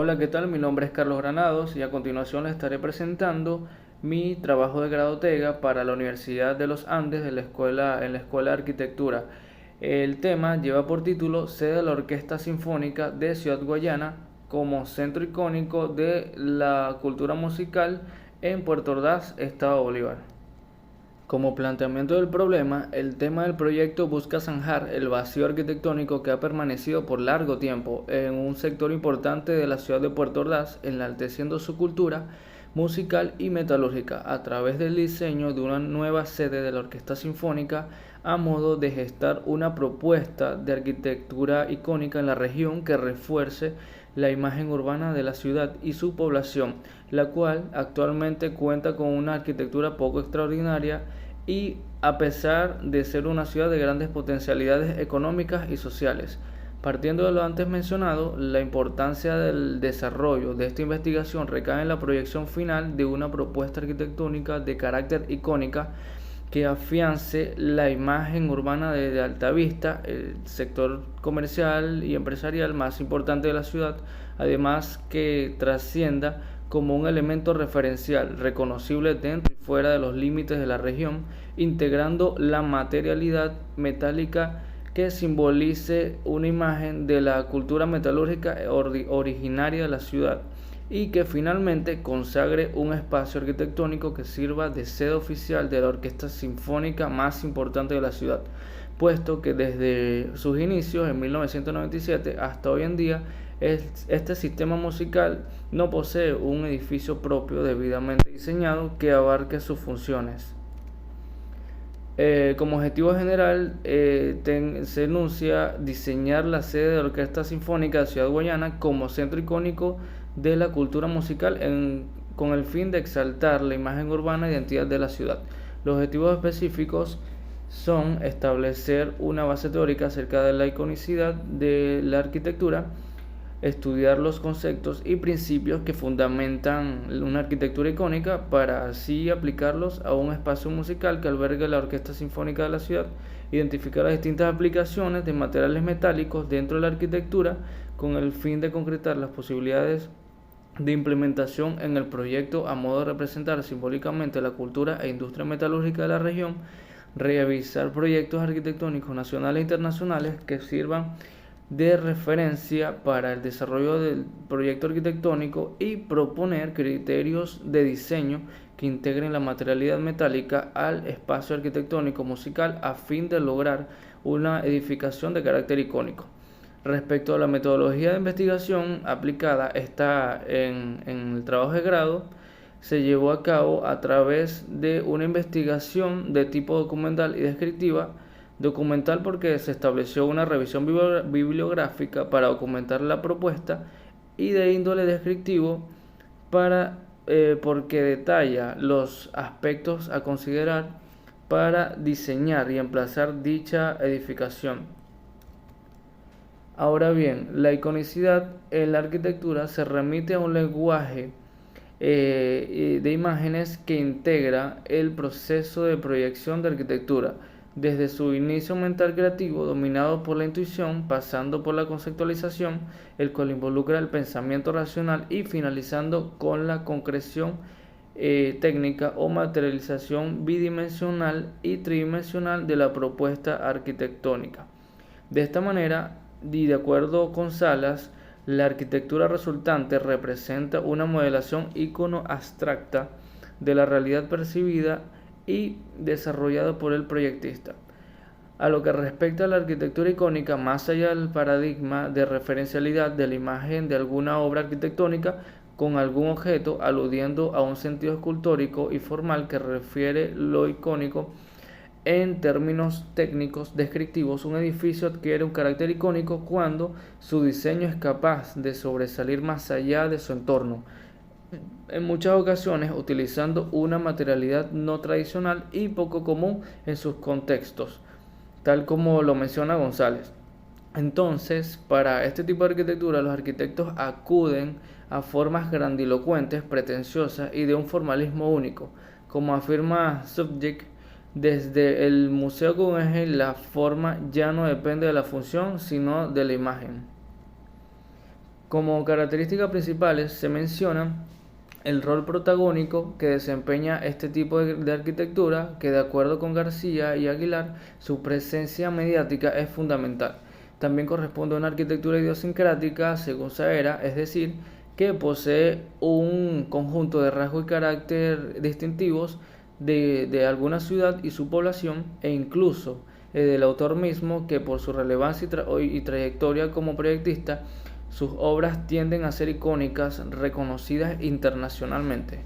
Hola, ¿qué tal? Mi nombre es Carlos Granados y a continuación les estaré presentando mi trabajo de grado TEGA para la Universidad de los Andes en la Escuela de Arquitectura. El tema lleva por título Sede de la Orquesta Sinfónica de Ciudad Guayana como centro icónico de la cultura musical en Puerto Ordaz, Estado Bolívar. Como planteamiento del problema, el tema del proyecto busca zanjar el vacío arquitectónico que ha permanecido por largo tiempo en un sector importante de la ciudad de Puerto Ordaz, enalteciendo su cultura musical y metalúrgica a través del diseño de una nueva sede de la Orquesta Sinfónica a modo de gestar una propuesta de arquitectura icónica en la región que refuerce la imagen urbana de la ciudad y su población, la cual actualmente cuenta con una arquitectura poco extraordinaria y a pesar de ser una ciudad de grandes potencialidades económicas y sociales. Partiendo de lo antes mencionado, la importancia del desarrollo de esta investigación recae en la proyección final de una propuesta arquitectónica de carácter icónica que afiance la imagen urbana de Altavista, el sector comercial y empresarial más importante de la ciudad, además que trascienda como un elemento referencial, reconocible dentro y fuera de los límites de la región, integrando la materialidad metálica que simbolice una imagen de la cultura metalúrgica originaria de la ciudad y que finalmente consagre un espacio arquitectónico que sirva de sede oficial de la orquesta sinfónica más importante de la ciudad, puesto que desde sus inicios en 1997 hasta hoy en día este sistema musical no posee un edificio propio debidamente diseñado que abarque sus funciones. Como objetivo general, se enuncia diseñar la sede de la Orquesta Sinfónica de Ciudad Guayana como centro icónico de la cultura musical con el fin de exaltar la imagen urbana e identidad de la ciudad. Los objetivos específicos son establecer una base teórica acerca de la iconicidad de la arquitectura, estudiar los conceptos y principios que fundamentan una arquitectura icónica para así aplicarlos a un espacio musical que albergue la Orquesta Sinfónica de la ciudad, identificar las distintas aplicaciones de materiales metálicos dentro de la arquitectura con el fin de concretar las posibilidades de implementación en el proyecto a modo de representar simbólicamente la cultura e industria metalúrgica de la región, revisar proyectos arquitectónicos nacionales e internacionales que sirvan de referencia para el desarrollo del proyecto arquitectónico y proponer criterios de diseño que integren la materialidad metálica al espacio arquitectónico musical a fin de lograr una edificación de carácter icónico. Respecto a la metodología de investigación aplicada está en el trabajo de grado, se llevó a cabo a través de una investigación de tipo documental y descriptiva. Documental porque se estableció una revisión bibliográfica para documentar la propuesta, y de índole descriptivo porque detalla los aspectos a considerar para diseñar y emplazar dicha edificación. Ahora bien, la iconicidad en la arquitectura se remite a un lenguaje de imágenes que integra el proceso de proyección de arquitectura, desde su inicio mental creativo, dominado por la intuición, pasando por la conceptualización, el cual involucra el pensamiento racional, y finalizando con la concreción técnica o materialización bidimensional y tridimensional de la propuesta arquitectónica. De esta manera, y de acuerdo con Salas, la arquitectura resultante representa una modelación ícono abstracta de la realidad percibida y desarrollada por el proyectista. A lo que respecta a la arquitectura icónica, más allá del paradigma de referencialidad de la imagen de alguna obra arquitectónica con algún objeto, aludiendo a un sentido escultórico y formal que refiere lo icónico. En términos técnicos descriptivos, un edificio adquiere un carácter icónico cuando su diseño es capaz de sobresalir más allá de su entorno, en muchas ocasiones utilizando una materialidad no tradicional y poco común en sus contextos, tal como lo menciona González. Entonces, para este tipo de arquitectura, los arquitectos acuden a formas grandilocuentes, pretenciosas y de un formalismo único. Como afirma Subject, desde el Museo Guggenheim, la forma ya no depende de la función, sino de la imagen. Como características principales se menciona el rol protagónico que desempeña este tipo de arquitectura, que de acuerdo con García y Aguilar, su presencia mediática es fundamental. También corresponde a una arquitectura idiosincrática, según Saera, es decir, que posee un conjunto de rasgos y carácter distintivos de alguna ciudad y su población, e incluso del autor mismo, que por su relevancia y trayectoria como proyectista, sus obras tienden a ser icónicas, reconocidas internacionalmente.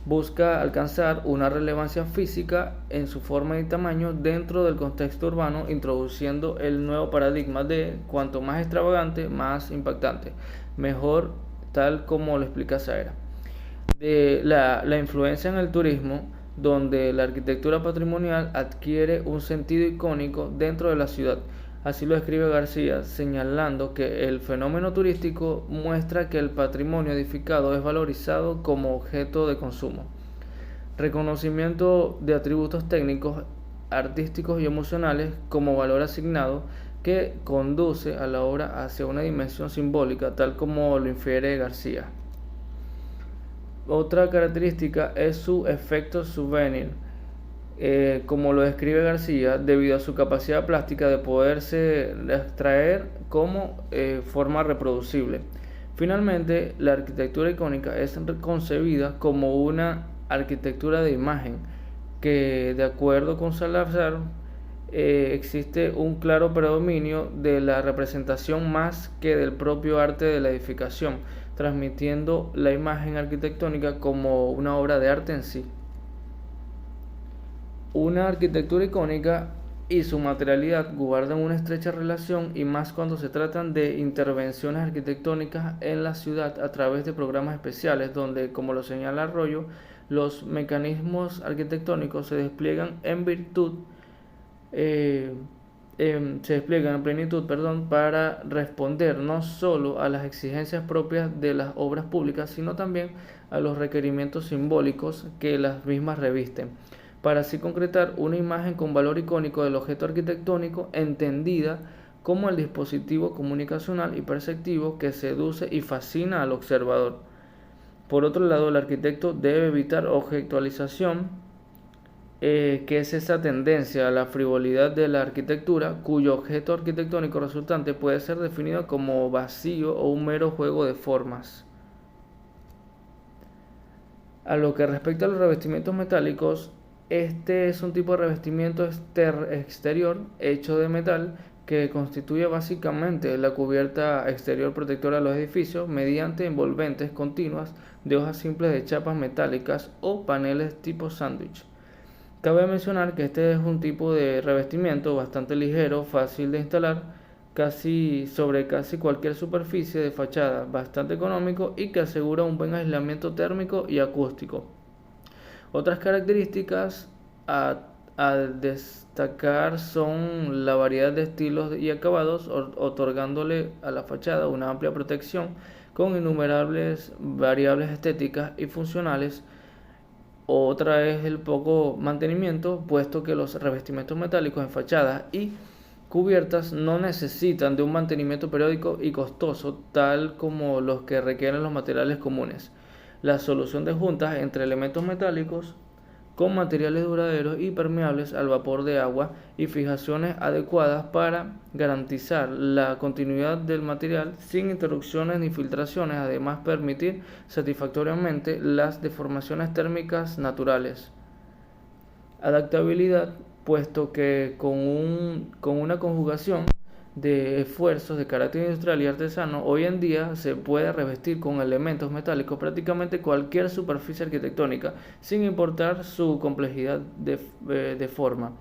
Busca alcanzar una relevancia física en su forma y tamaño dentro del contexto urbano, introduciendo el nuevo paradigma de cuanto más extravagante, más impactante, mejor, tal como lo explica Saera. De la influencia en el turismo, donde la arquitectura patrimonial adquiere un sentido icónico dentro de la ciudad. Así lo escribe García, señalando que el fenómeno turístico muestra que el patrimonio edificado es valorizado como objeto de consumo. Reconocimiento de atributos técnicos, artísticos y emocionales como valor asignado, que conduce a la obra hacia una dimensión simbólica, tal como lo infiere García. Otra característica es su efecto souvenir. Como lo describe García, debido a su capacidad plástica de poderse extraer como forma reproducible. Finalmente, la arquitectura icónica es concebida como una arquitectura de imagen, que de acuerdo con Salazar, existe un claro predominio de la representación más que del propio arte de la edificación, transmitiendo la imagen arquitectónica como una obra de arte en sí. Una arquitectura icónica y su materialidad guardan una estrecha relación, y más cuando se tratan de intervenciones arquitectónicas en la ciudad a través de programas especiales, donde, como lo señala Arroyo, los mecanismos arquitectónicos se despliegan en plenitud, para responder no solo a las exigencias propias de las obras públicas, sino también a los requerimientos simbólicos que las mismas revisten, para así concretar una imagen con valor icónico del objeto arquitectónico, entendida como el dispositivo comunicacional y perceptivo que seduce y fascina al observador. Por otro lado, el arquitecto debe evitar objetualización, que es esa tendencia a la frivolidad de la arquitectura, cuyo objeto arquitectónico resultante puede ser definido como vacío o un mero juego de formas. A lo que respecta a los revestimientos metálicos, este es un tipo de revestimiento exterior hecho de metal, que constituye básicamente la cubierta exterior protectora de los edificios mediante envolventes continuas de hojas simples de chapas metálicas o paneles tipo sándwich. Cabe mencionar que este es un tipo de revestimiento bastante ligero, fácil de instalar sobre casi cualquier superficie de fachada, bastante económico y que asegura un buen aislamiento térmico y acústico. Otras características a destacar son la variedad de estilos y acabados, otorgándole a la fachada una amplia protección con innumerables variables estéticas y funcionales. Otra es el poco mantenimiento, puesto que los revestimientos metálicos en fachadas y cubiertas no necesitan de un mantenimiento periódico y costoso, tal como los que requieren los materiales comunes. La solución de juntas entre elementos metálicos con materiales duraderos y permeables al vapor de agua y fijaciones adecuadas para garantizar la continuidad del material sin interrupciones ni filtraciones, además permitir satisfactoriamente las deformaciones térmicas naturales. Adaptabilidad, puesto que con una conjugación de esfuerzos de carácter industrial y artesano, hoy en día se puede revestir con elementos metálicos prácticamente cualquier superficie arquitectónica, sin importar su complejidad de forma.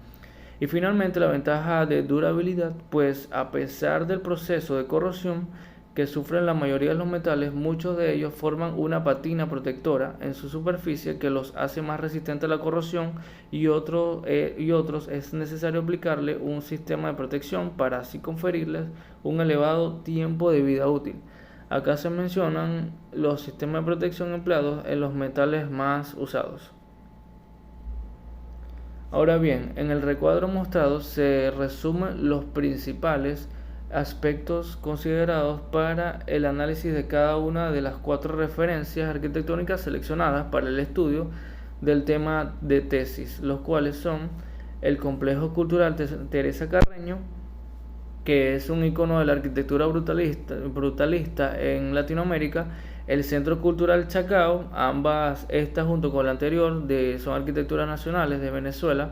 Y finalmente, la ventaja de durabilidad, pues a pesar del proceso de corrosión que sufren la mayoría de los metales, muchos de ellos forman una patina protectora en su superficie que los hace más resistentes a la corrosión, y otros es necesario aplicarle un sistema de protección para así conferirles un elevado tiempo de vida útil. Acá se mencionan los sistemas de protección empleados en los metales más usados. Ahora bien, en el recuadro mostrado se resumen los principales aspectos considerados para el análisis de cada una de las 4 referencias arquitectónicas seleccionadas para el estudio del tema de tesis, los cuales son el Complejo Cultural Teresa Carreño, que es un icono de la arquitectura brutalista en Latinoamérica, el Centro Cultural Chacao, ambas estas junto con la anterior son arquitecturas nacionales de Venezuela.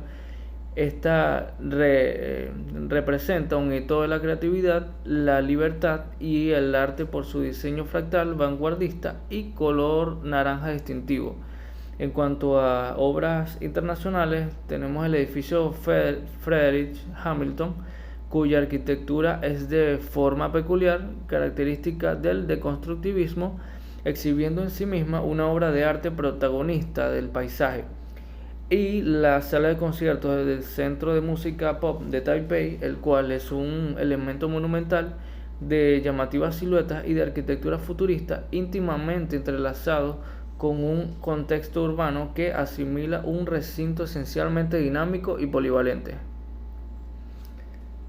Esta representa un hito de la creatividad, la libertad y el arte por su diseño fractal, vanguardista y color naranja distintivo. En cuanto a obras internacionales, tenemos el edificio Frederick Hamilton, cuya arquitectura es de forma peculiar, característica del deconstructivismo, exhibiendo en sí misma una obra de arte protagonista del paisaje. Y la sala de conciertos del Centro de Música Pop de Taipei, el cual es un elemento monumental de llamativas siluetas y de arquitectura futurista íntimamente entrelazado con un contexto urbano que asimila un recinto esencialmente dinámico y polivalente.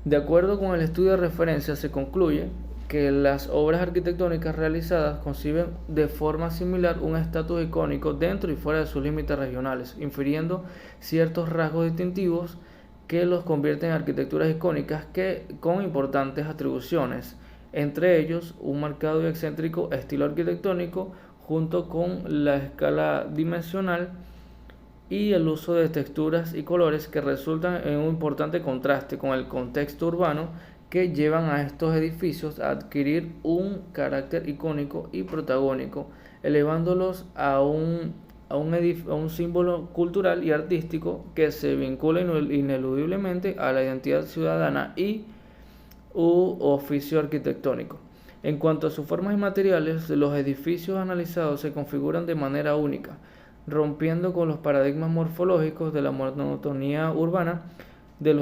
De acuerdo con el estudio de referencia, se concluye que las obras arquitectónicas realizadas conciben de forma similar un estatus icónico dentro y fuera de sus límites regionales, infiriendo ciertos rasgos distintivos que los convierten en arquitecturas icónicas con importantes atribuciones, entre ellos un marcado y excéntrico estilo arquitectónico junto con la escala dimensional y el uso de texturas y colores que resultan en un importante contraste con el contexto urbano que llevan a estos edificios a adquirir un carácter icónico y protagónico, elevándolos a un símbolo cultural y artístico que se vincula ineludiblemente a la identidad ciudadana u oficio arquitectónico. En cuanto a sus formas y materiales, los edificios analizados se configuran de manera única, rompiendo con los paradigmas morfológicos de la monotonía urbana de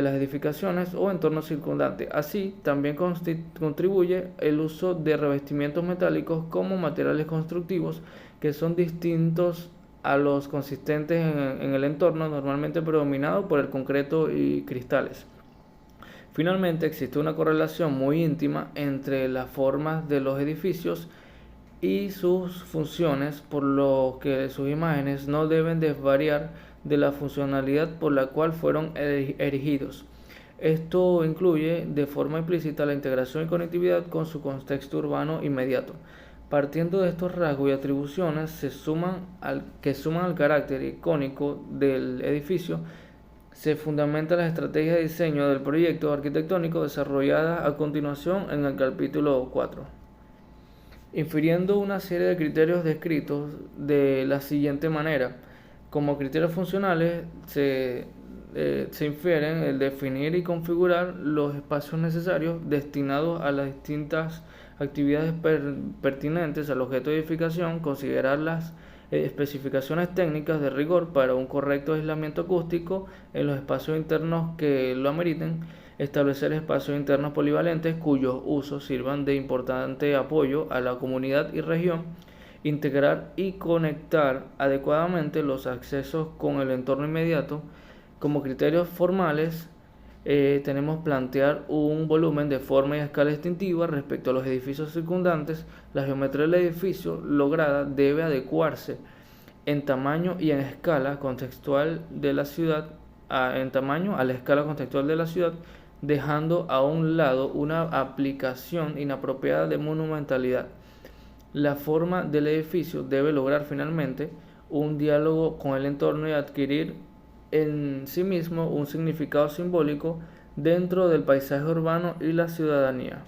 las edificaciones o entornos circundantes. Así, también contribuye el uso de revestimientos metálicos como materiales constructivos que son distintos a los consistentes en el entorno, normalmente predominado por el concreto y cristales. Finalmente, existe una correlación muy íntima entre las formas de los edificios y sus funciones, por lo que sus imágenes no deben desvariar de la funcionalidad por la cual fueron erigidos. Esto incluye de forma implícita la integración y conectividad con su contexto urbano inmediato. Partiendo de estos rasgos y atribuciones que suman al carácter icónico del edificio, se fundamenta la estrategia de diseño del proyecto arquitectónico desarrollada a continuación en el capítulo 4. Infiriendo una serie de criterios descritos de la siguiente manera. Como criterios funcionales se infieren el definir y configurar los espacios necesarios destinados a las distintas actividades pertinentes al objeto de edificación, considerar las especificaciones técnicas de rigor para un correcto aislamiento acústico en los espacios internos que lo ameriten, establecer espacios internos polivalentes cuyos usos sirvan de importante apoyo a la comunidad y región, integrar y conectar adecuadamente los accesos con el entorno inmediato. Como criterios formales tenemos plantear un volumen de forma y escala distintiva respecto a los edificios circundantes. La geometría del edificio lograda debe adecuarse en tamaño y en escala contextual de la ciudad, a la escala contextual de la ciudad, dejando a un lado una aplicación inapropiada de monumentalidad. La forma del edificio debe lograr finalmente un diálogo con el entorno y adquirir en sí mismo un significado simbólico dentro del paisaje urbano y la ciudadanía.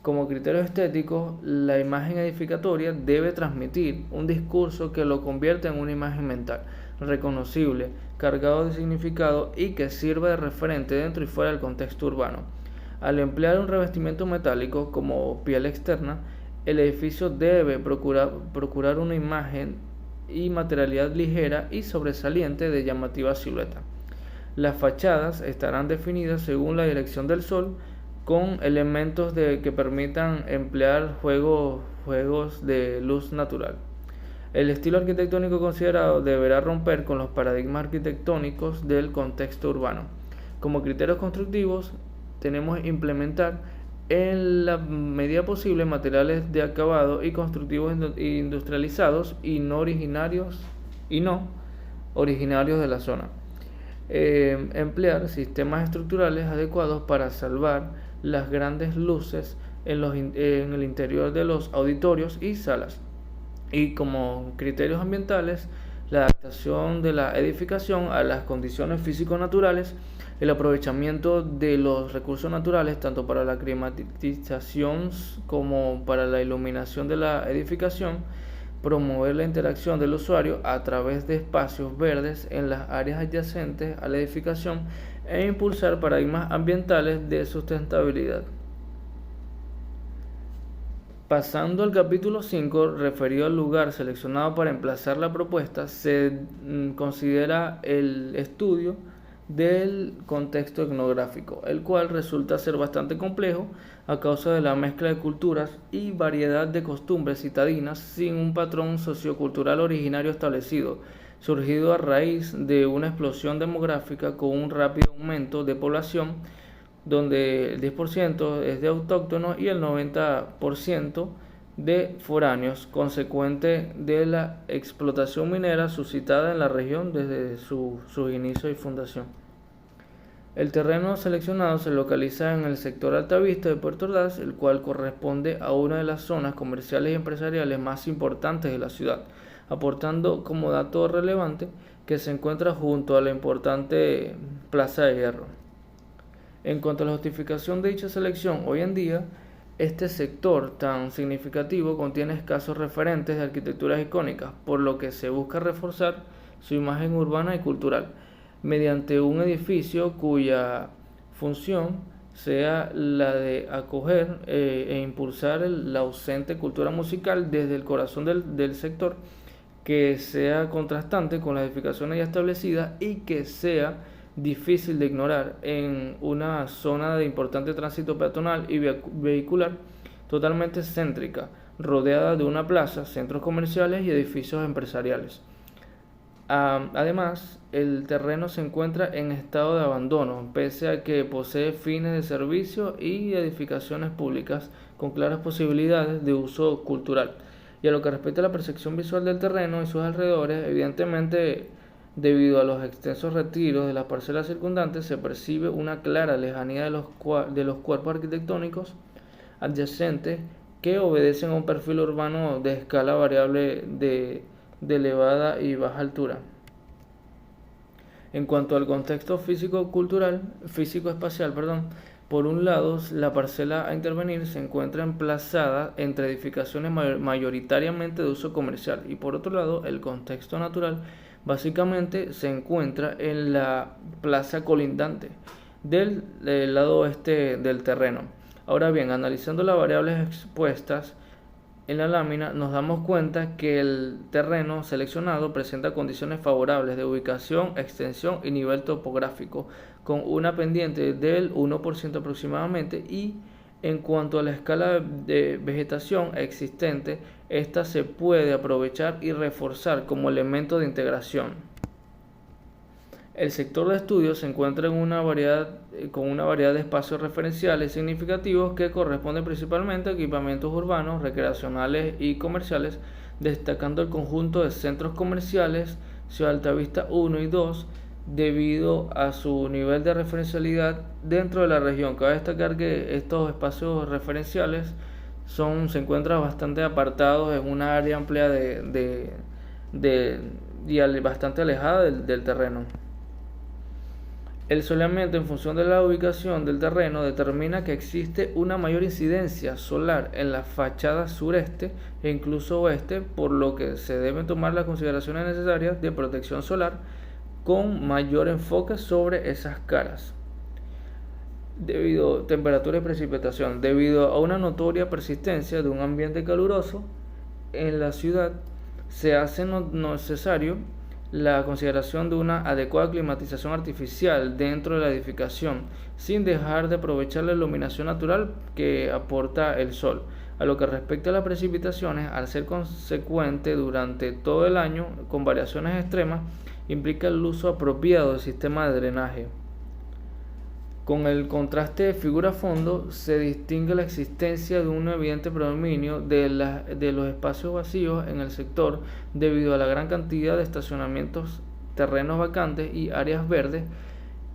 Como criterio estético, la imagen edificatoria debe transmitir un discurso que lo convierta en una imagen mental, reconocible, cargado de significado y que sirva de referente dentro y fuera del contexto urbano. Al emplear un revestimiento metálico como piel externa, el edificio debe procurar una imagen y materialidad ligera y sobresaliente de llamativa silueta. Las fachadas estarán definidas según la dirección del sol, con elementos que permitan emplear juegos de luz natural. El estilo arquitectónico considerado deberá romper con los paradigmas arquitectónicos del contexto urbano. Como criterios constructivos, tenemos que implementar en la medida posible materiales de acabado y constructivos industrializados y no originarios de la zona. Emplear sistemas estructurales adecuados para salvar las grandes luces en el interior de los auditorios y salas. Y como criterios ambientales, la adaptación de la edificación a las condiciones físico-naturales, el aprovechamiento de los recursos naturales tanto para la climatización como para la iluminación de la edificación, promover la interacción del usuario a través de espacios verdes en las áreas adyacentes a la edificación e impulsar paradigmas ambientales de sustentabilidad. Pasando al capítulo 5, referido al lugar seleccionado para emplazar la propuesta, se considera el estudio del contexto etnográfico, el cual resulta ser bastante complejo a causa de la mezcla de culturas y variedad de costumbres citadinas sin un patrón sociocultural originario establecido, surgido a raíz de una explosión demográfica con un rápido aumento de población, donde el 10% es de autóctonos y el 90% de foráneos, consecuente de la explotación minera suscitada en la región desde su inicio y fundación. El terreno seleccionado se localiza en el sector Altavista de Puerto Ordaz, el cual corresponde a una de las zonas comerciales y empresariales más importantes de la ciudad, aportando como dato relevante que se encuentra junto a la importante Plaza de Hierro. En cuanto a la justificación de dicha selección, hoy en día, este sector tan significativo contiene escasos referentes de arquitecturas icónicas, por lo que se busca reforzar su imagen urbana y cultural, mediante un edificio cuya función sea la de acoger e impulsar la ausente cultura musical desde el corazón del sector, que sea contrastante con las edificaciones ya establecidas y que sea difícil de ignorar en una zona de importante tránsito peatonal y vehicular totalmente céntrica, rodeada de una plaza, centros comerciales y edificios empresariales. Además, el terreno se encuentra en estado de abandono, pese a que posee fines de servicio y edificaciones públicas con claras posibilidades de uso cultural. Y a lo que respecta a la percepción visual del terreno y sus alrededores, evidentemente, debido a los extensos retiros de las parcelas circundantes, se percibe una clara lejanía de los cuerpos arquitectónicos adyacentes que obedecen a un perfil urbano de escala variable de elevada y baja altura. En cuanto al contexto físico-espacial, por un lado, la parcela a intervenir se encuentra emplazada entre edificaciones mayoritariamente de uso comercial y por otro lado, el contexto natural básicamente se encuentra en la plaza colindante del lado oeste del terreno. Ahora bien, analizando las variables expuestas en la lámina, nos damos cuenta que el terreno seleccionado presenta condiciones favorables de ubicación, extensión y nivel topográfico, con una pendiente del 1% aproximadamente, y en cuanto a la escala de vegetación existente, esta se puede aprovechar y reforzar como elemento de integración. El sector de estudios se encuentra con una variedad de espacios referenciales significativos que corresponden principalmente a equipamientos urbanos, recreacionales y comerciales, destacando el conjunto de centros comerciales Ciudad Altavista 1 y 2 debido a su nivel de referencialidad dentro de la región. Cabe destacar que estos espacios referenciales se encuentran bastante apartados en una área amplia y bastante alejada del terreno. El soleamiento en función de la ubicación del terreno determina que existe una mayor incidencia solar en la fachada sureste e incluso oeste, por lo que se deben tomar las consideraciones necesarias de protección solar con mayor enfoque sobre esas caras. Temperatura y precipitación. Debido a una notoria persistencia de un ambiente caluroso en la ciudad, se hace necesario la consideración de una adecuada climatización artificial dentro de la edificación, sin dejar de aprovechar la iluminación natural que aporta el sol. A lo que respecta a las precipitaciones, al ser consecuente durante todo el año con variaciones extremas, implica el uso apropiado del sistema de drenaje. Con el contraste de figura-fondo se distingue la existencia de un evidente predominio de los espacios vacíos en el sector debido a la gran cantidad de estacionamientos, terrenos vacantes y áreas verdes,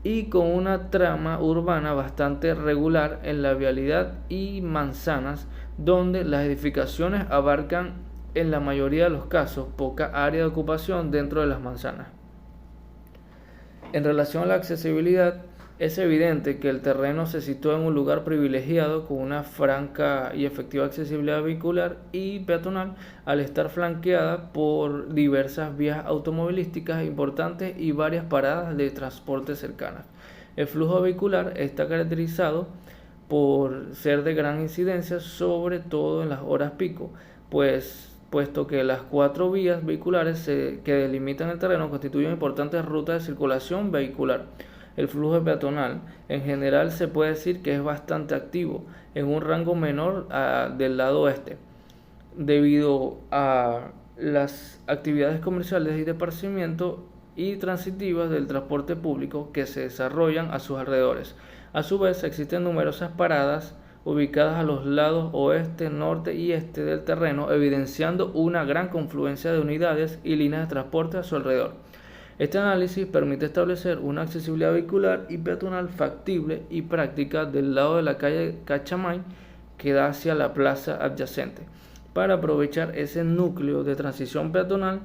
y con una trama urbana bastante regular en la vialidad y manzanas, donde las edificaciones abarcan en la mayoría de los casos poca área de ocupación dentro de las manzanas. En relación a la accesibilidad, es evidente que el terreno se sitúa en un lugar privilegiado con una franca y efectiva accesibilidad vehicular y peatonal, al estar flanqueada por diversas vías automovilísticas importantes y varias paradas de transporte cercanas. El flujo vehicular está caracterizado por ser de gran incidencia, sobre todo en las horas pico, puesto que las 4 vías vehiculares que delimitan el terreno constituyen importantes rutas de circulación vehicular. El flujo peatonal en general se puede decir que es bastante activo, en un rango menor del lado oeste, debido a las actividades comerciales y de esparcimiento y transitivas del transporte público que se desarrollan a sus alrededores. A su vez, existen numerosas paradas ubicadas a los lados oeste, norte y este del terreno, evidenciando una gran confluencia de unidades y líneas de transporte a su alrededor. Este análisis permite establecer una accesibilidad vehicular y peatonal factible y práctica del lado de la calle Cachamay que da hacia la plaza adyacente, para aprovechar ese núcleo de transición peatonal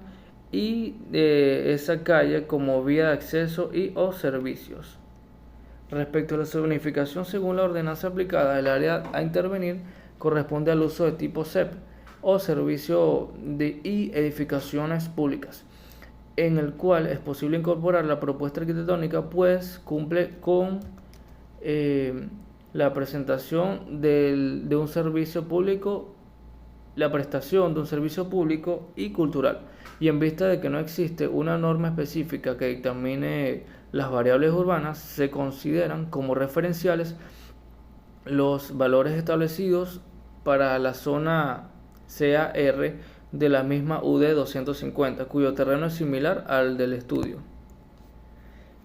y de esa calle como vía de acceso y o servicios. Respecto a la zonificación, según la ordenanza aplicada, el área a intervenir corresponde al uso de tipo CEP o servicio y edificaciones públicas, en el cual es posible incorporar la propuesta arquitectónica, pues cumple con la presentación de un servicio público, la prestación de un servicio público y cultural, y en vista de que no existe una norma específica que dictamine las variables urbanas, se consideran como referenciales los valores establecidos para la zona CAR de la misma UD 250, cuyo terreno es similar al del estudio.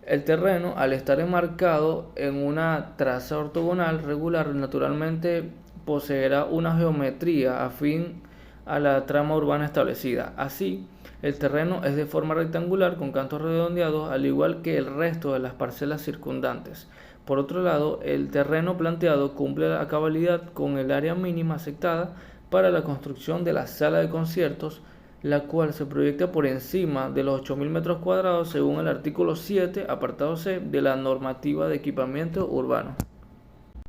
El terreno, al estar enmarcado en una traza ortogonal regular, naturalmente poseerá una geometría afín a la trama urbana establecida. Así, el terreno es de forma rectangular con cantos redondeados, al igual que el resto de las parcelas circundantes. Por otro lado, el terreno planteado cumple a cabalidad con el área mínima aceptada para la construcción de la sala de conciertos, la cual se proyecta por encima de los 8.000 metros cuadrados según el artículo 7, apartado C de la normativa de equipamiento urbano.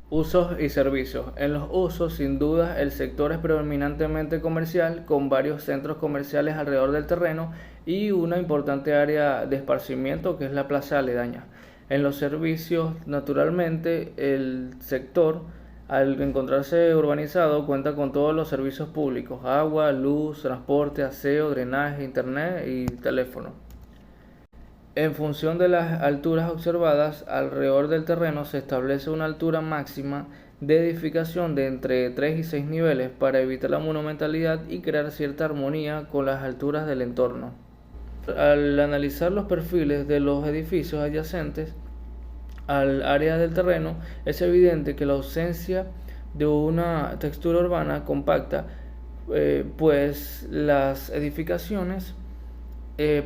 Usos y servicios. En los usos, sin duda, el sector es predominantemente comercial, con varios centros comerciales alrededor del terreno y una importante área de esparcimiento que es la plaza aledaña. En los servicios, naturalmente, el sector, al encontrarse urbanizado, cuenta con todos los servicios públicos: agua, luz, transporte, aseo, drenaje, internet y teléfono. En función de las alturas observadas alrededor del terreno, se establece una altura máxima de edificación de entre 3 y 6 niveles para evitar la monumentalidad y crear cierta armonía con las alturas del entorno. Al analizar los perfiles de los edificios adyacentes al área del terreno, es evidente que la ausencia de una textura urbana compacta, pues las edificaciones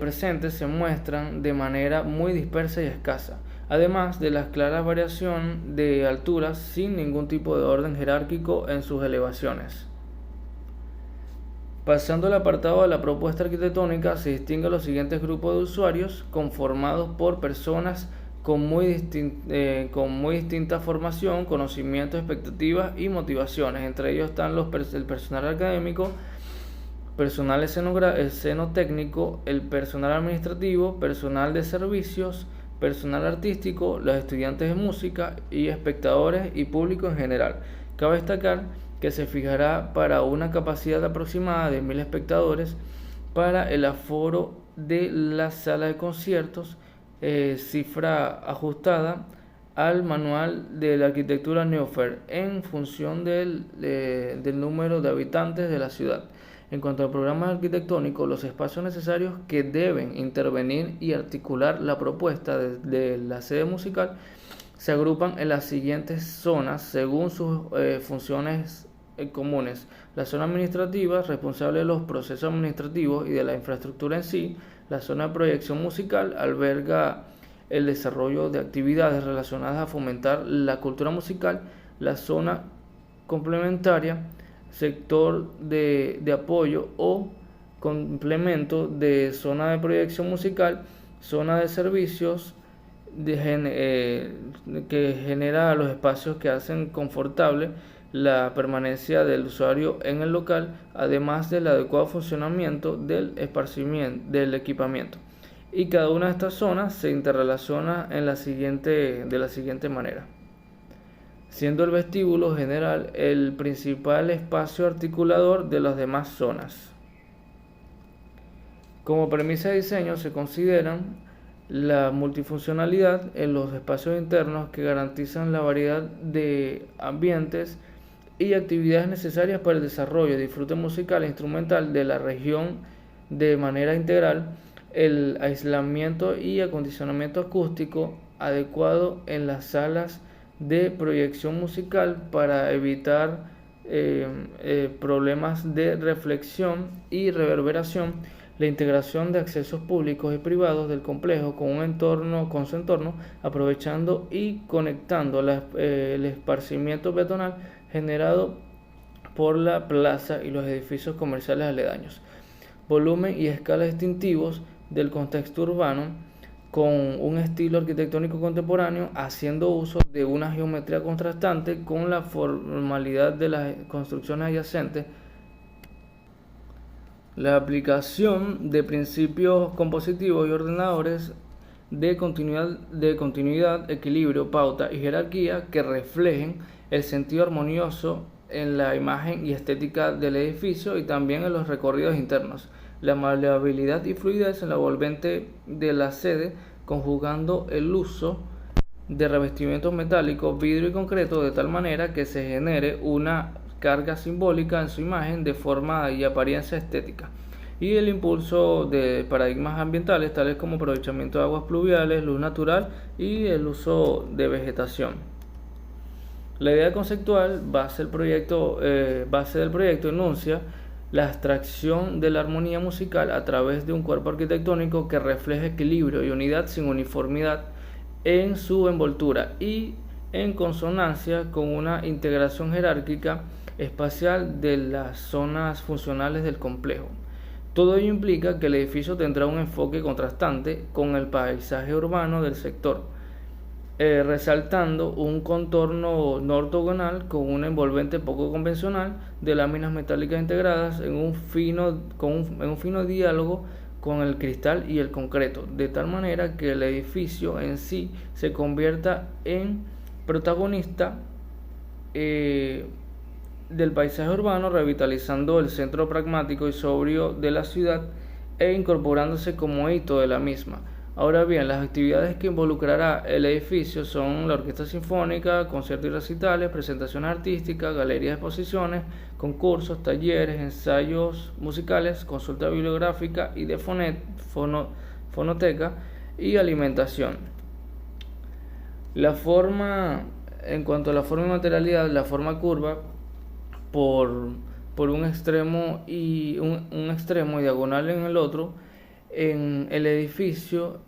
presentes se muestran de manera muy dispersa y escasa, además de la clara variación de alturas sin ningún tipo de orden jerárquico en sus elevaciones. Pasando al apartado de la propuesta arquitectónica, se distinguen los siguientes grupos de usuarios conformados por personas con muy distinta formación, conocimiento, expectativas y motivaciones. Entre ellos están el personal académico, personal escenotécnico, el personal administrativo, personal de servicios, personal artístico, los estudiantes de música y espectadores y público en general. Cabe destacar que se fijará para una capacidad aproximada de 1.000 espectadores para el aforo de la sala de conciertos, cifra ajustada al manual de la arquitectura Neofer en función del número de habitantes de la ciudad. En cuanto al programa arquitectónico, los espacios necesarios que deben intervenir y articular la propuesta de la sede musical se agrupan en las siguientes zonas según sus funciones comunes. La zona administrativa, responsable de los procesos administrativos y de la infraestructura en sí. La zona de proyección musical alberga el desarrollo de actividades relacionadas a fomentar la cultura musical. La zona complementaria, sector de apoyo o complemento de zona de proyección musical. Zona de servicios que genera los espacios que hacen confortable la permanencia del usuario en el local, además del adecuado funcionamiento del equipamiento. Y cada una de estas zonas se interrelaciona de la siguiente manera, siendo el vestíbulo general el principal espacio articulador de las demás zonas. Como premisa de diseño se consideran la multifuncionalidad en los espacios internos que garantizan la variedad de ambientes y actividades necesarias para el desarrollo y disfrute musical e instrumental de la región de manera integral, el aislamiento y acondicionamiento acústico adecuado en las salas de proyección musical para evitar problemas de reflexión y reverberación, la integración de accesos públicos y privados del complejo con su entorno, aprovechando y conectando el esparcimiento peatonal generado por la plaza y los edificios comerciales aledaños. Volumen y escala distintivos del contexto urbano con un estilo arquitectónico contemporáneo, haciendo uso de una geometría contrastante con la formalidad de las construcciones adyacentes. La aplicación de principios compositivos y ordenadores de continuidad, equilibrio, pauta y jerarquía que reflejen el sentido armonioso en la imagen y estética del edificio y también en los recorridos internos. La maleabilidad y fluidez en la envolvente de la sede, conjugando el uso de revestimientos metálicos, vidrio y concreto de tal manera que se genere una carga simbólica en su imagen de forma y apariencia estética, y el impulso de paradigmas ambientales tales como aprovechamiento de aguas pluviales, luz natural y el uso de vegetación. La idea conceptual base del proyecto enuncia la abstracción de la armonía musical a través de un cuerpo arquitectónico que refleja equilibrio y unidad sin uniformidad en su envoltura y en consonancia con una integración jerárquica espacial de las zonas funcionales del complejo. Todo ello implica que el edificio tendrá un enfoque contrastante con el paisaje urbano del sector, resaltando un contorno no ortogonal con un envolvente poco convencional de láminas metálicas integradas en un fino diálogo con el cristal y el concreto, de tal manera que el edificio en sí se convierta en protagonista del paisaje urbano, revitalizando el centro pragmático y sobrio de la ciudad e incorporándose como hito de la misma. Ahora bien, las actividades que involucrará el edificio son la orquesta sinfónica, conciertos y recitales, presentaciones artísticas, galerías de exposiciones, concursos, talleres, ensayos musicales, consulta bibliográfica y de fonoteca y alimentación. En cuanto a la forma y materialidad, la forma curva por un extremo y un extremo y diagonal en el otro en el edificio,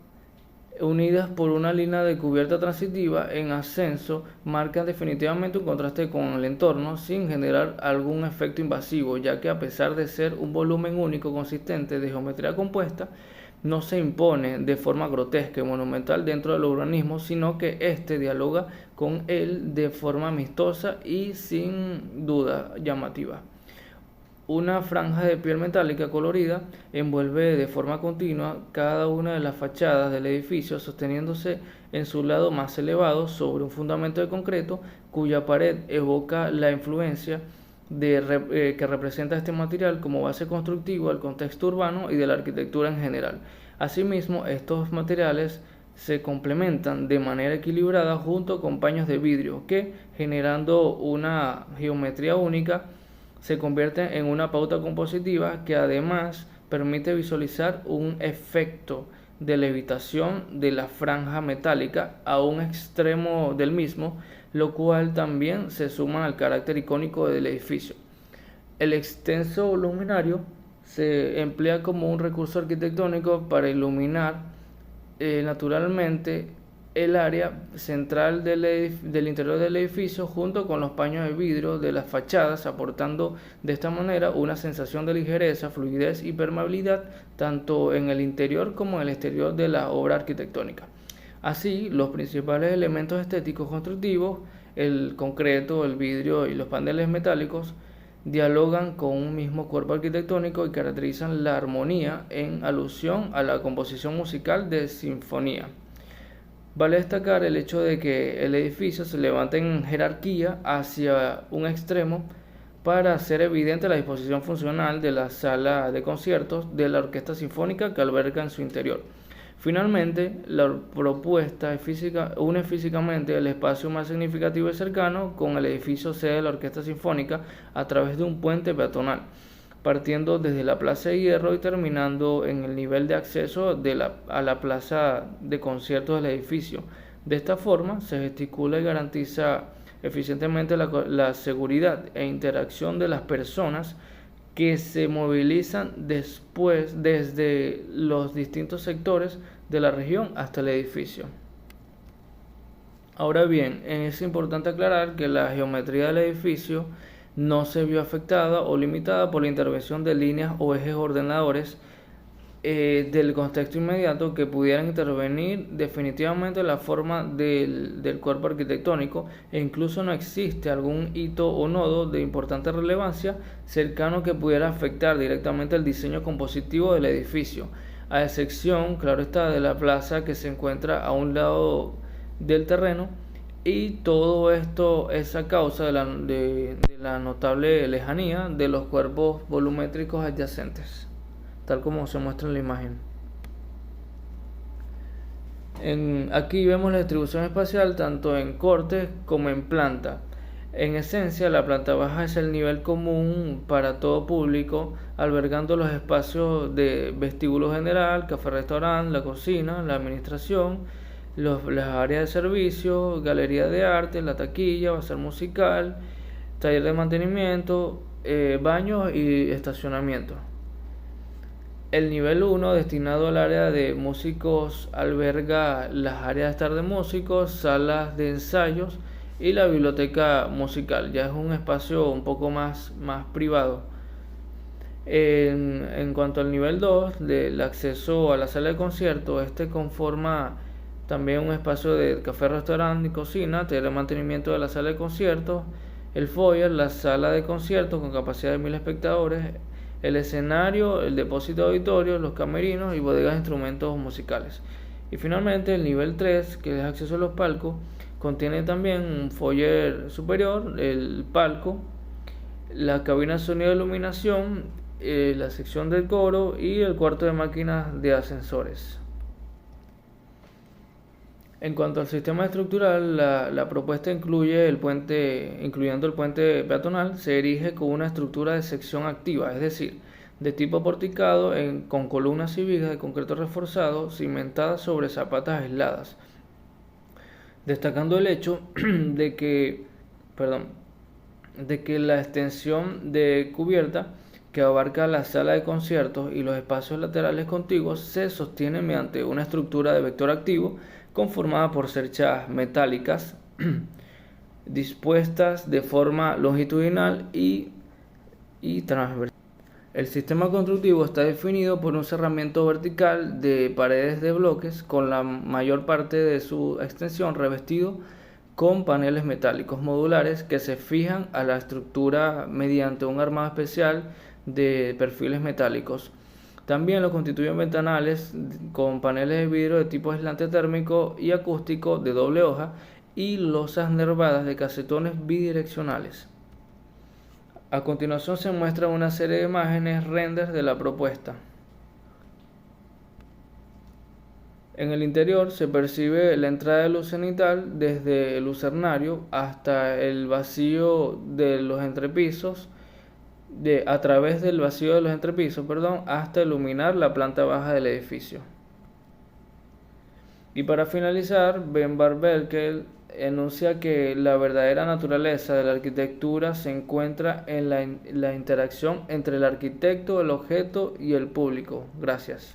unidas por una línea de cubierta transitiva en ascenso, marcan definitivamente un contraste con el entorno sin generar algún efecto invasivo, ya que a pesar de ser un volumen único consistente de geometría compuesta, no se impone de forma grotesca y monumental dentro del urbanismo, sino que éste dialoga con él de forma amistosa y sin duda llamativa. Una franja de piel metálica colorida envuelve de forma continua cada una de las fachadas del edificio, sosteniéndose en su lado más elevado sobre un fundamento de concreto cuya pared evoca la influencia que representa este material como base constructiva del contexto urbano y de la arquitectura en general. Asimismo, estos materiales se complementan de manera equilibrada junto con paños de vidrio que, generando una geometría única, se convierte en una pauta compositiva que además permite visualizar un efecto de levitación de la franja metálica a un extremo del mismo, lo cual también se suma al carácter icónico del edificio. El extenso luminario se emplea como un recurso arquitectónico para iluminar naturalmente el área central del interior del edificio junto con los paños de vidrio de las fachadas, aportando de esta manera una sensación de ligereza, fluidez y permeabilidad tanto en el interior como en el exterior de la obra arquitectónica. Así, los principales elementos estéticos constructivos, el concreto, el vidrio y los paneles metálicos, dialogan con un mismo cuerpo arquitectónico y caracterizan la armonía en alusión a la composición musical de sinfonía. Vale destacar el hecho de que el edificio se levanta en jerarquía hacia un extremo para hacer evidente la disposición funcional de la sala de conciertos de la orquesta sinfónica que alberga en su interior. Finalmente, la propuesta une físicamente el espacio más significativo y cercano con el edificio sede de la orquesta sinfónica a través de un puente peatonal, partiendo desde la Plaza de Hierro y terminando en el nivel de acceso a la plaza de conciertos del edificio. De esta forma se gesticula y garantiza eficientemente la seguridad e interacción de las personas que se movilizan desde los distintos sectores de la región hasta el edificio. Ahora bien, es importante aclarar que la geometría del edificio no se vio afectada o limitada por la intervención de líneas o ejes ordenadores del contexto inmediato que pudieran intervenir definitivamente en la forma del cuerpo arquitectónico, e incluso no existe algún hito o nodo de importante relevancia cercano que pudiera afectar directamente el diseño compositivo del edificio, a excepción, claro está, de la plaza que se encuentra a un lado del terreno, y todo esto es a causa de la notable lejanía de los cuerpos volumétricos adyacentes, tal como se muestra en la imagen. Aquí vemos la distribución espacial tanto en cortes como en planta. En esencia, la planta baja es el nivel común para todo público, albergando los espacios de vestíbulo general, café-restaurante, la cocina, la administración, las áreas de servicio, galería de arte, la taquilla, bazar musical, taller de mantenimiento, baños y estacionamiento. El nivel 1, destinado al área de músicos, alberga las áreas de estar de músicos, salas de ensayos y la biblioteca musical. Ya es un espacio un poco más privado. En cuanto al nivel 2, del acceso a la sala de concierto, este conforma también un espacio de café, restaurante y cocina, taller de mantenimiento de la sala de conciertos, el foyer, la sala de conciertos con capacidad de 1000 espectadores, el escenario, el depósito de auditorio, los camerinos y bodegas de instrumentos musicales. Y finalmente el nivel 3, que es acceso a los palcos, contiene también un foyer superior, el palco, la cabina de sonido e iluminación, la sección del coro y el cuarto de máquinas de ascensores. En cuanto al sistema estructural, la propuesta incluyendo el puente peatonal, se erige con una estructura de sección activa, es decir, de tipo porticado con columnas y vigas de concreto reforzado cimentadas sobre zapatas aisladas, destacando el hecho de que la extensión de cubierta que abarca la sala de conciertos y los espacios laterales contiguos se sostiene mediante una estructura de vector activo conformada por cerchas metálicas dispuestas de forma longitudinal y transversal. El sistema constructivo está definido por un cerramiento vertical de paredes de bloques con la mayor parte de su extensión revestido con paneles metálicos modulares que se fijan a la estructura mediante un armado especial de perfiles metálicos. También lo constituyen ventanales con paneles de vidrio de tipo aislante térmico y acústico de doble hoja y losas nervadas de casetones bidireccionales. A continuación se muestra una serie de imágenes renders de la propuesta. En el interior se percibe la entrada de luz cenital desde el lucernario hasta el vacío de los entrepisos, a través del vacío de los entrepisos, hasta iluminar la planta baja del edificio. Y para finalizar, Ben Barbelkel enuncia que la verdadera naturaleza de la arquitectura se encuentra en la interacción entre el arquitecto, el objeto y el público. Gracias.